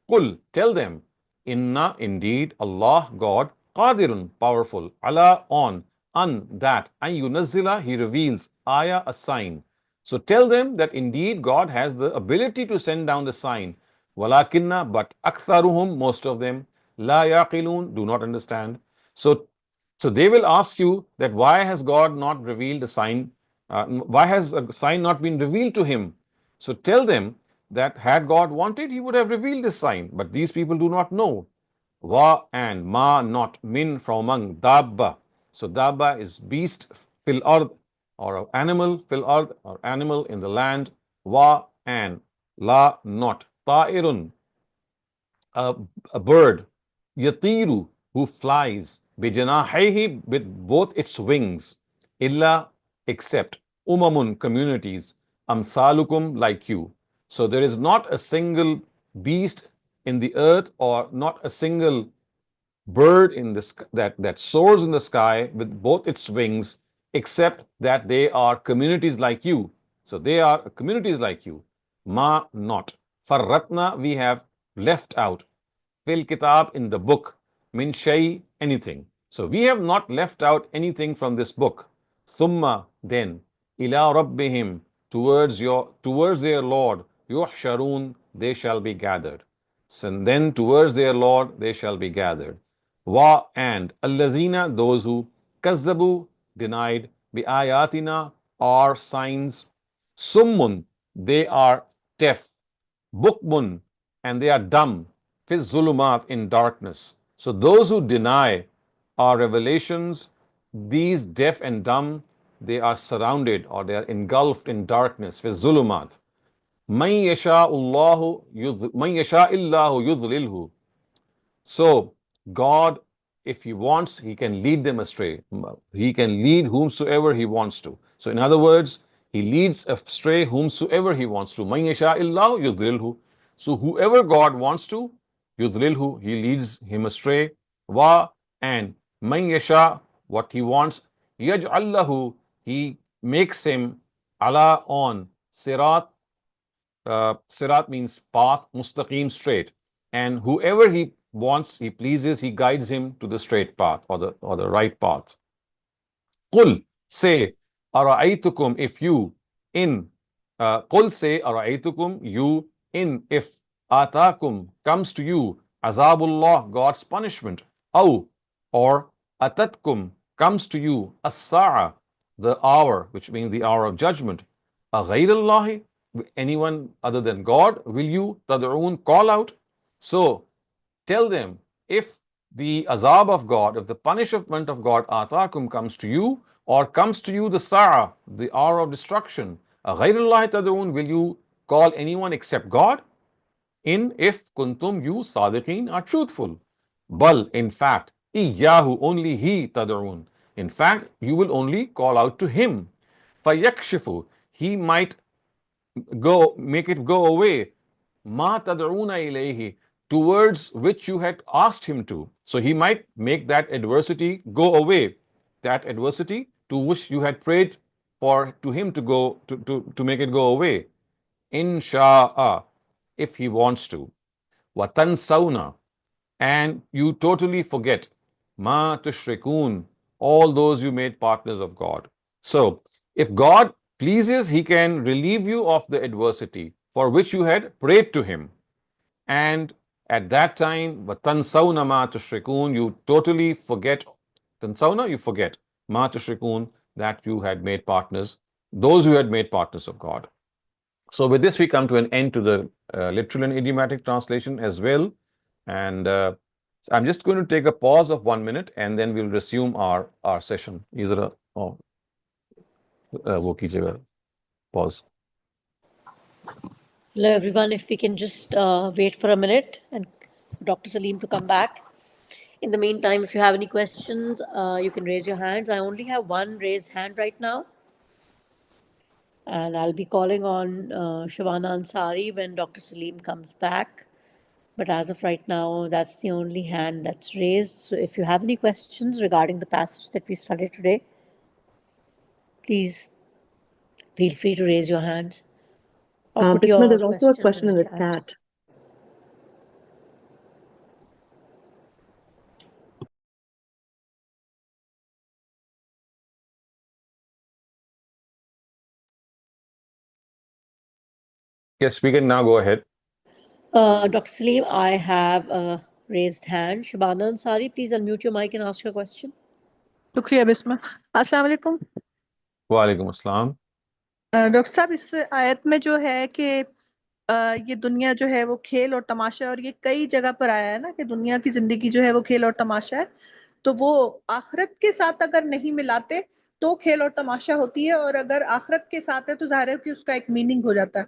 Qul, tell them, inna, indeed, Allah, God, qadirun, powerful, ala, on, an, that, an yunazzila, he reveals, ayah, a sign. So tell them that indeed God has the ability to send down the sign. Walakinna, but aktharuhum, most of them, la yaqilun, do not understand. So they will ask you that why has God not revealed a sign? Why has a sign not been revealed to him? So tell them that had God wanted, he would have revealed this sign. But these people do not know. Wa, and ma, not, min, from among, dabba. So dabba is beast, fil ard, or animal, fil ard, or animal in the land. Wa, and la, not, ta'irun, a, a bird, yatiru, who flies, bijanahihi, with both its wings, illa, except, umamun, communities, amsalukum, like you. So there is not a single beast in the earth, or not a single bird in the that soars in the sky with both its wings, except that they are communities like you. So they are communities like you. Ma not. Farratna, we have left out. Fil kitab, in the book. Min shay, anything. So we have not left out anything from this book. Thumma, then. Ila rabbihim, towards their Lord. Yuhsharun, they shall be gathered. So then towards their Lord they shall be gathered. Wa, and allazina, those who kazzabu, denied, bi ayatina, are signs. Summun, they are deaf. Bukmun, and they are dumb. Fiz zulumat, in darkness. So those who deny our revelations, these deaf and dumb, they are surrounded or they are engulfed in darkness. Fiz zulumat. Man yasha'illahu yudlilhu. So God, if He wants, He can lead them astray. He can lead whomsoever He wants to. So in other words, He leads astray whomsoever He wants to. Man yasha'illahu yudlilhu. So whoever God wants to, yudlilhu, He leads him astray. Wa, and man yasha, what He wants, yaj'allahu, He makes him ala, on sirat. Sirat means path, mustaqim, straight. And whoever He wants, He pleases, He guides him to the straight path or the right path. Qul, say, ara'aytukum, if you, in, qul, say, ara'aytukum, you, in, if, atakum, comes to you, azabullah, God's punishment, aw, or atatkum, comes to you, as-sa'a, the hour, which means the hour of judgment, aghayrallahi, anyone other than God, will you, tad'oon, call out? So tell them, if the azab of God, if the punishment of God, atakum, comes to you, or comes to you the sa'a, the hour of destruction, ghayrullahi tad'oon, will you call anyone except God? In, if kuntum, you, sadiqeen, are truthful. Bal, in fact, iyyahu, only He, tad'oon. In fact, you will only call out to Him. Fayakshifu, He might make it go away. Ma tad'una ilayhi, towards which you had asked Him to. So He might make that adversity go away. That adversity to which you had prayed for to Him to go to make it go away. Insha'a, if He wants to. Watansawna, and you totally forget. Ma tushrikun, all those you made partners of God. So if God pleases, He can relieve you of the adversity for which you had prayed to Him. And at that time, وَتَنْسَوْنَ مَا تُشْرِكُونَ, you totally forget. Tansawna, you forget. Ma tushrikun, that you had made partners, those who had made partners of God. So with this, we come to an end to the literal and idiomatic translation as well. And so I'm just going to take a pause of 1 minute, and then we'll resume our session. Either वो कीजिएगा pause. Hello, everyone. If we can just wait for a minute and Dr. Salim to come back. In the meantime, if you have any questions, you can raise your hands. I only have one raised hand right now. And I'll be calling on Shavana Ansari when Dr. Salim comes back. But as of right now, that's the only hand that's raised. So if you have any questions regarding the passage that we studied today, please feel free to raise your hands or put Bismillah, your there's also a question in the chat. chat. Yes, we can now go ahead. Dr. Salim, I have a raised hand. Shabana Ansari, please unmute your mic and ask your question. शुक्रिया बिस्मा। अस्सलाम वालेकुम। वालेकुम अस्सलाम। Doctor साहब, इस आयत में जो है कि ये दुनिया जो है वो खेल और तमाशा, और ये कई जगह पर आया है ना कि दुनिया की जिंदगी जो है वो खेल और तमाशा है, तो वो आखिरत के साथ अगर नहीं मिलाते तो खेल और तमाशा होती है, और अगर आखिरत के साथ है तो जाहिर है कि उसका एक मीनिंग हो जाता है।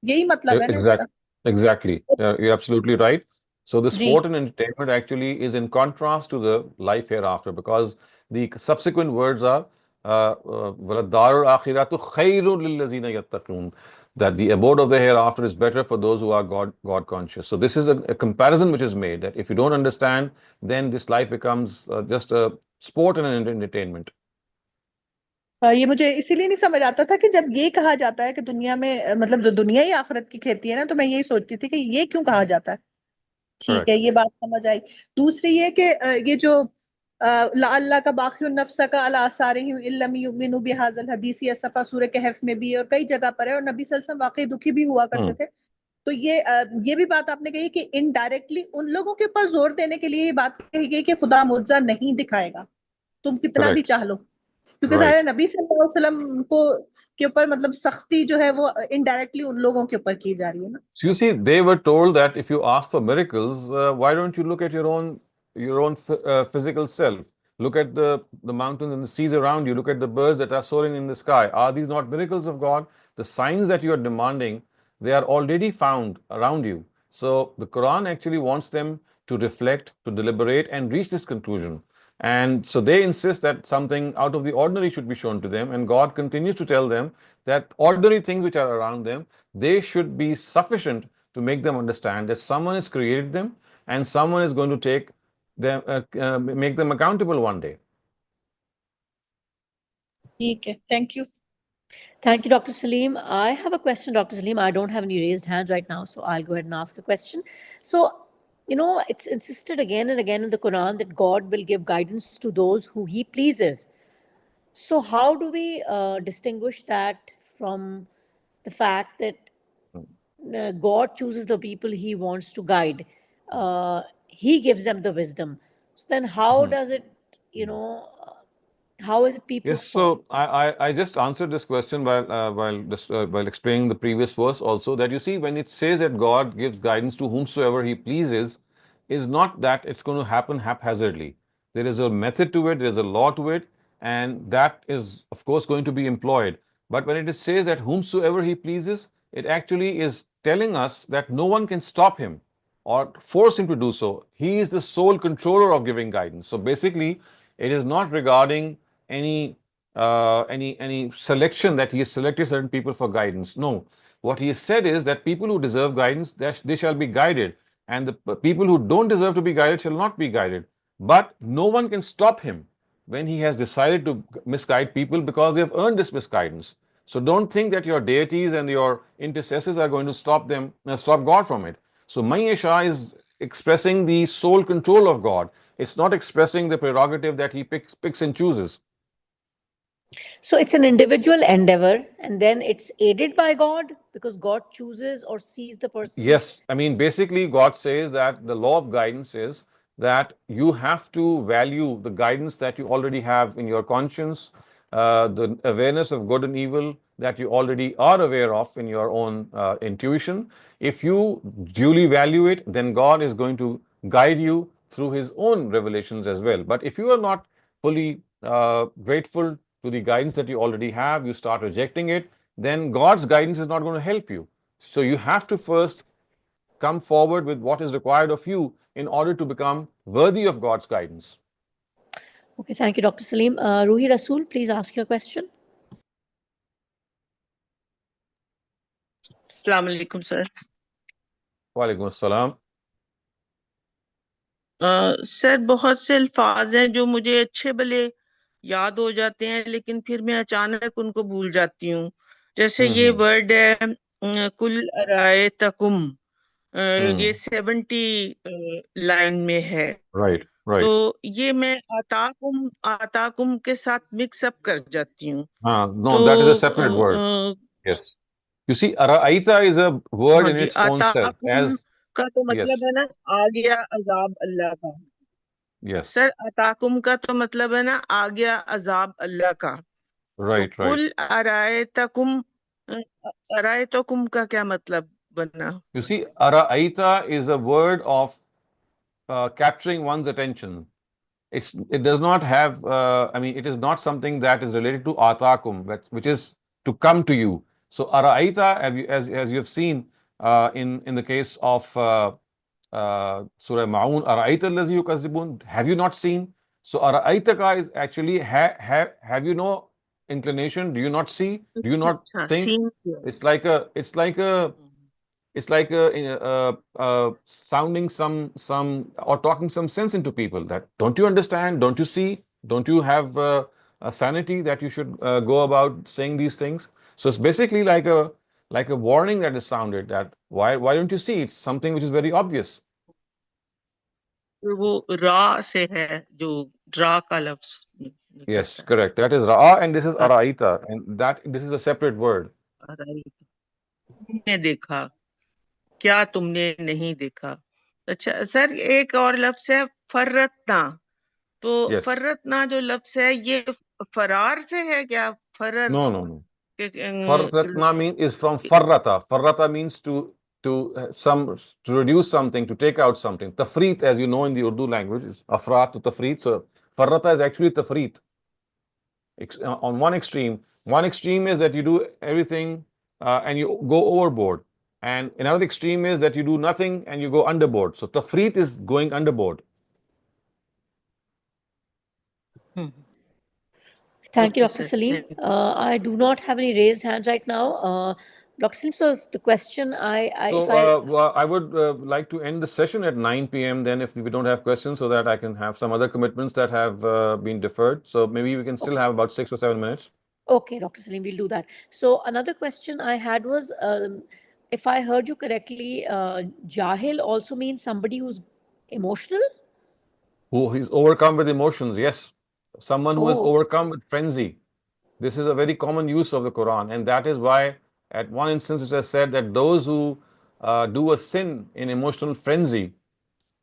यही मतलब है ना इसका? Exactly. You're absolutely right. So the ji sport and entertainment actually is in contrast to the life hereafter, because the subsequent words are وَلَلدَّارُ الْآخِرَةُ خَيْرٌ لِلَّذِينَ يَتَّقُونَ, that the abode of the hereafter is better for those who are God conscious. So this is a comparison which is made, that if you don't understand, then this life becomes just a sport and an entertainment. ये मुझे इसीलिए नहीं समझ आता था कि जब ये कहा जाता है कि दुनिया में मतलब जो दुनिया ही आखिरत की खेती है ना, तो मैं यही सोचती थी कि ये क्यों कहा जाता है। ठीक है, Correct. ये बात समझ आई। दूसरी ये कि ये जो अल्लाह का बाकी नफ्स का अला आसारिहिम इल्लम युमिनु बिहाज़ल हदीस, ये सफा सूरह कहफ में भी है और कई जगह पर है, और नबी सल्लल्लाहु अलैहि वसल्लम वाकई दुखी भी हुआ करते Hmm. थे। तो ये भी बात आपने कही कि इनडायरेक्टली उन लोगों के ऊपर जोर देने के लिए ये बात कही गई कि खुदा मुआवजा नहीं दिखाएगा, तुम कितना भी Correct. चाह लो, क्योंकि Right. सारे नबी सल्लल्लाहु अलैहि वसल्लम को के ऊपर मतलब सख्ती जो है वो इनडायरेक्टली उन लोगों के ऊपर की जा रही है ना। So you see, they were told that if you ask for miracles, why don't you look at your own physical self? Look at the mountains and the seas around you. Look at the birds that are soaring in the sky. Are these not miracles of God? The signs that you are demanding, they are already found around you. So the Quran actually wants them to reflect, to deliberate, and reach this conclusion. And so they insist that something out of the ordinary should be shown to them, and God continues to tell them that ordinary things which are around them, they should be sufficient to make them understand that someone has created them and someone is going to take them, make them accountable one day. ठीक है, thank you. Thank you, Dr. Salim. I have a question, Dr. Salim. I don't have any raised hands right now, so I'll go ahead and ask the question. So, it's insisted again and again in the Quran that God will give guidance to those who He pleases. So, how do we distinguish that from the fact that God chooses the people He wants to guide? He gives them the wisdom. So, then how does it, how is it people's Yes, fault? so I just answered this question while explaining the previous verse also, that you see, when it says that God gives guidance to whomsoever He pleases, is not that it's going to happen haphazardly. There is a method to it, there is a law to it, and that is of course going to be employed. But when it says that whomsoever He pleases, it actually is telling us that no one can stop Him or force Him to do so. He is the sole controller of giving guidance. So basically, it is not regarding any selection that he has selected certain people for guidance. No, what he has said is that people who deserve guidance, they shall be guided, and the people who don't deserve to be guided shall not be guided. But no one can stop him when he has decided to misguide people, because they have earned this misguidance. So don't think that your deities and your intercessors are going to stop God from it. So Mayesha is expressing the sole control of God. It's not expressing the prerogative that He picks and chooses. So it's an individual endeavor, and then it's aided by God because God chooses or sees the person. Yes, I mean, basically, God says that the law of guidance is that you have to value the guidance that you already have in your conscience, the awareness of good and evil that you already are aware of in your own intuition. If you duly value it, then God is going to guide you through His own revelations as well. But if you are not fully grateful to the guidance that you already have, you start rejecting it, then God's guidance is not going to help you. So you have to first come forward with what is required of you in order to become worthy of God's guidance. Okay, thank you, Dr. Salim. Ruhi Rasool, please ask your question. अस्सलाम वालेकुम sir. Walaikum assalam. Sir, बहुत से अल्फाज हैं जो मुझे अच्छे भले याद हो जाते हैं, लेकिन फिर मैं अचानक उनको भूल जाती हूँ। जैसे ये वर्ड है कुल अरायतकुम, ये 70 लाइन में है। Right, right. तो ये मैं आताकुम आताकुम के साथ मिक्स अप कर जाती हूँ। No, that is a तो separate word. Yes. You see, Ara'aita is a word हाँ in ji, its own self. आताकुम का तो मतलब Yes, है ना आ गया अजाब अल्लाह का। yes. सर, अताकुम का तो मतलब है ना आ गया अजाब अल्लाह का। तो Right, right. कुल अरायतकुम का क्या मतलब बना? You see, Ara'aita is a word of capturing one's attention. It does not have, I mean, it is not something that is related to atakum, which is to come to you. So ara'aita, as you have seen in the case of Surah Ma'un, ara'aita allazi yukazzibun, have you not seen? So ara'aitaka is actually have you no inclination? Do you not see? Do you not हाँ, think? Scene It's like sounding some or talking some sense into people, that don't you understand, don't you see, don't you have sanity that you should go about saying these things? So it's basically like a warning that is sounded, that why don't you see? It's something which is very obvious. वो रा से है जो draw का लफ्ज Yes, निकलता है correct. That is ra'a, and this is रा- araita, and this is a separate word. तुमने देखा, क्या तुमने नहीं देखा? अच्छा सर, एक और लफ्ज है फर्रतना। तो Yes. फर्रतना जो लफ्ज है, ये फरार से है क्या? फरर No. Farratna is from farrata. Farrata means to reduce something, to take out something. Tafreet, as you know in the Urdu language, is afrat to tafreet. So farrata is actually tafreet. On one extreme is that you do everything and you go overboard, and another extreme is that you do nothing and you go underboard. So tafreet is going underboard. Thank you, Okay, Dr. sir. Salim. Thank you. I do not have any raised hands right now. Dr. Salim, so the question I would like to end the session at 9 p.m. then, if we don't have questions, so that I can have some other commitments that have been deferred. So maybe we can still have about 6 or 7 minutes. Okay, Dr. Salim, we'll do that. So another question I had was, if I heard you correctly, Jahil also means somebody who's emotional? Who is overcome with emotions, yes. Someone who is Oh. overcome with frenzy. This is a very common use of the Quran, and that is why at one instance it has said that those who do a sin in emotional frenzy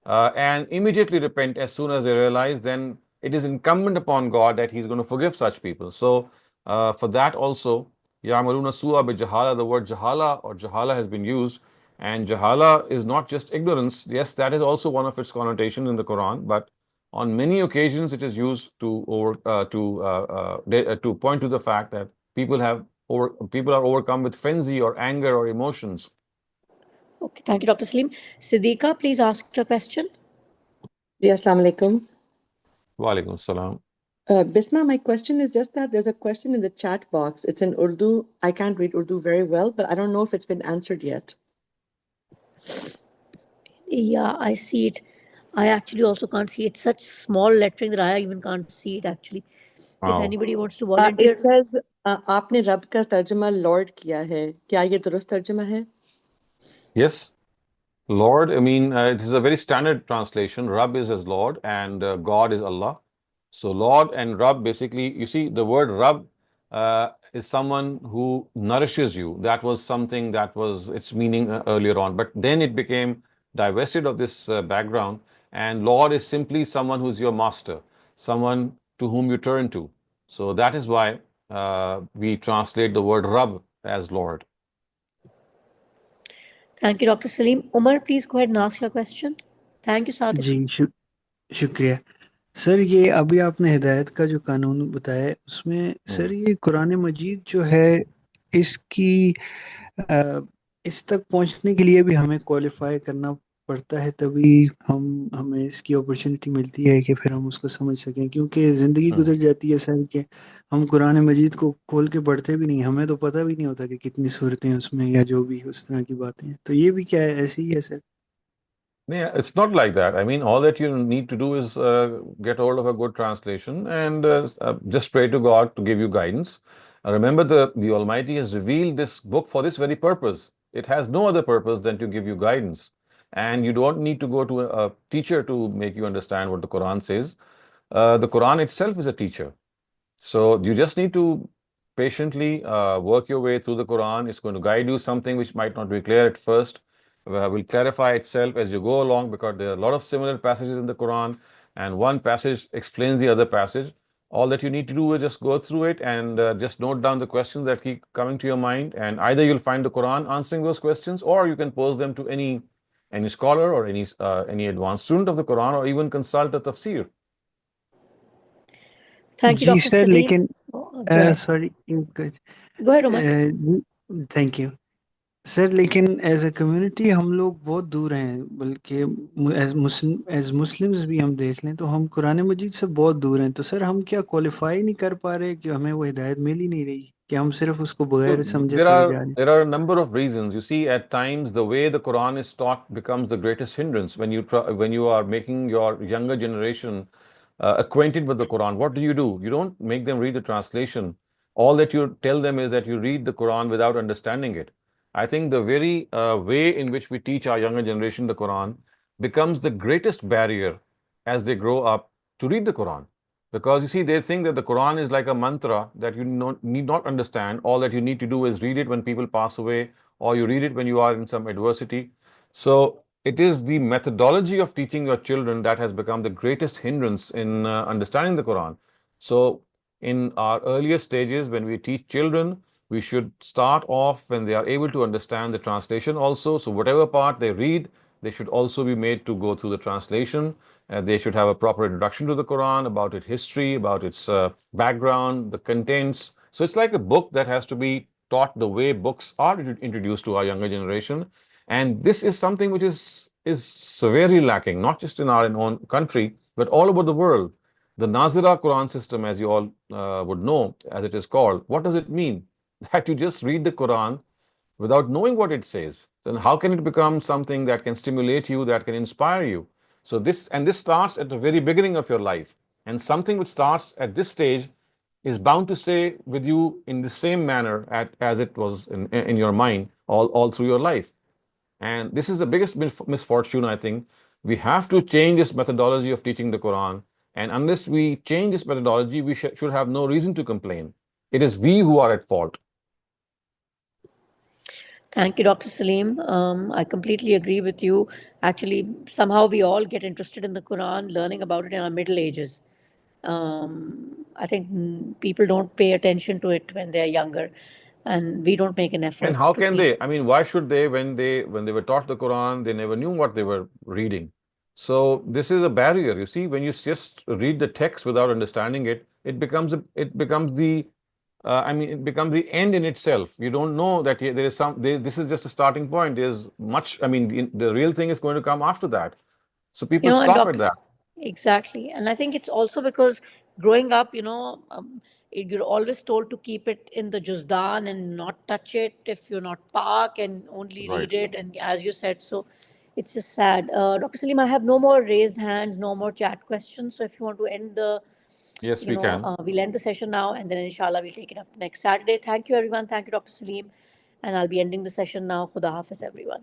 and immediately repent as soon as they realize, then it is incumbent upon God that He's going to forgive such people. So for that also, Ya'maluna su'a bi jahala, the word jahala or jahala has been used, and jahala is not just ignorance. Yes, that is also one of its connotations in the Quran, but on many occasions it is used to point to the fact that people are overcome with frenzy or anger or emotions. Okay, thank you, Dr. Salim. Siddiqa, please ask your question. Yes, assalamu alaikum. Wa alaikum salam. Bisma, my question is just that there's a question in the chat box. It's in Urdu. I can't read Urdu very well, but I don't know if it's been answered yet. Yeah, I see it. I actually also can't see it. Such small lettering that I even can't see it actually. If anybody wants to volunteer. It says, आपने रब का तर्जुमा Lord किया है. क्या ये दुरुस्त तर्जुमा है? Yes. Lord, I mean, it is a very standard translation. Rab is as Lord and God is Allah. So Lord and Rab, basically, you see, the word Rab is someone who nourishes you. That was something that was its meaning earlier on. But then it became divested of this background. And Lord is simply someone who's your master, someone to whom you turn to. So that is why we translate the word Rab as Lord. Thank you, Dr. Salim. Umar, please go ahead and ask your question. Thank you, Sadiq. जी शुक्रिया sir. ये अभी आपने हिदायत का जो कानून बताया उसमें सर ये कुरान मजीद जो है इसकी इस तक पहुंचने के लिए भी हमें क्वालिफाई करना पड़ता है, तभी हमें इसकी अपॉर्चुनिटी मिलती है कि फिर हम उसको समझ सकें, क्योंकि ज़िंदगी गुजर जाती है सर कि हम कुरान मजीद को खोल के पढ़ते भी नहीं, हमें तो पता भी नहीं होता कि कितनी सूरतें हैं उसमें या जो भी उस तरह की बातें हैं। तो ये भी क्या है, ऐसे ही है sir? Yeah, it's not like that. I mean, all that you need to do is get hold of a good translation and just pray to God to give you guidance. Remember, the Almighty has revealed this book for this very purpose. It has no other purpose than to give you guidance. And you don't need to go to a teacher to make you understand what the Quran says. The Quran itself is a teacher. So you just need to patiently work your way through the Quran. It's going to guide you something which might not be clear at first. Will clarify itself as you go along, because there are a lot of similar passages in the Quran, and one passage explains the other passage. All that you need to do is just go through it and just note down the questions that keep coming to your mind, and either you'll find the Quran answering those questions, or you can pose them to any scholar or any advanced student of the Quran, or even consult a tafsir. Thank you, जी Dr. Sir, Salim. लेकिन sorry Go ahead, Umar. Thank you sir, लेकिन as a community हम लोग बहुत दूर हैं, बल्कि as Muslims भी हम देख लें तो हम कुरान मजीद से बहुत दूर हैं। तो सर हम क्या क्वालिफाई नहीं कर पा रहे कि हमें वो हिदायत मिल ही नहीं रही, कि हम सिर्फ उसको बगैर समझे There पढ़े are जा रहे हैं? there are a number of reasons. You see, at times the way the Quran is taught becomes the greatest hindrance when you are making your younger generation acquainted with the Quran, what do? You don't make them read the translation. All that you tell them is that you read the Quran without understanding it. I think the very way in which we teach our younger generation the Quran becomes the greatest barrier as they grow up to read the Quran. Because you see, they think that the Quran is like a mantra that you need not understand. All that you need to do is read it when people pass away, or you read it when you are in some adversity. So it is the methodology of teaching your children that has become the greatest hindrance in understanding the Quran. So in our earlier stages, when we teach children, we should start off when they are able to understand the translation also. So whatever part they read, they should also be made to go through the translation. They should have a proper introduction to the Quran, about its history, about its background, the contents. So it's like a book that has to be taught the way books are introduced to our younger generation. And this is something which is severely lacking, not just in our own country, but all over the world. The Nazira Quran system, as you all would know, as it is called, what does it mean? That you just read the Quran without knowing what it says. Then how can it become something that can stimulate you, that can inspire you? So this starts at the very beginning of your life. And something which starts at this stage is bound to stay with you in the same manner as it was in your mind all through your life. And this is the biggest misfortune, I think. We have to change this methodology of teaching the Quran. And unless we change this methodology, we should have no reason to complain. It is we who are at fault. Thank you, Dr. Salim. I completely agree with you. Actually, somehow we all get interested in the Quran, learning about it in our middle ages. I think people don't pay attention to it when they're younger, and we don't make an effort. And how can they? I mean, why should they? When they were taught the Quran, they never knew what they were reading. So this is a barrier. You see, when you just read the text without understanding it, it becomes the it becomes the end in itself. You don't know that there is this is just a starting point. There's much. I mean, the real thing is going to come after that. So people And stop at that. exactly. And I think it's also because growing up, you're always told to keep it in the juzdan and not touch it if you're not pak, and only Right. read it. And as you said, so it's just sad. Dr. Salim, I have no more raised hands, no more chat questions. So if you want to end Yes, we can. we'll end the session now, and then inshallah we'll take it up next Saturday. Thank you, everyone. Thank you, Dr. Salim. And I'll be ending the session now. Khuda Hafiz, everyone.